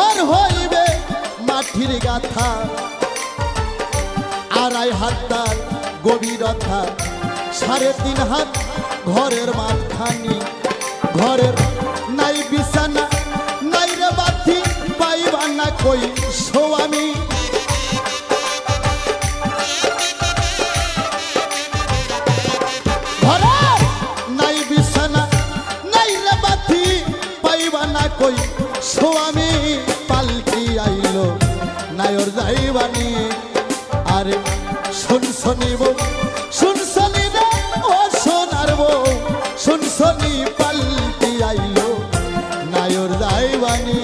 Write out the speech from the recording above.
ঘর হইবে মাটির গাথা, 2.5 হাত তার গভীরতা, 3.5 হাত ঘরের মাঝখানি। ঘরের নাই বিছানা নাই রে বাতি, পাইবা না কই স্বামী। ঘরের নাই বিছানা নাই রে বাতি, পাইবা না কই স্বামী। পালকি আইলো নায়র যাইবানি, আরে শুনছনি বউ শুনছনি রে ও সোনার বউ, শুনছনি পালকি আইলো নায়র যাইবানি।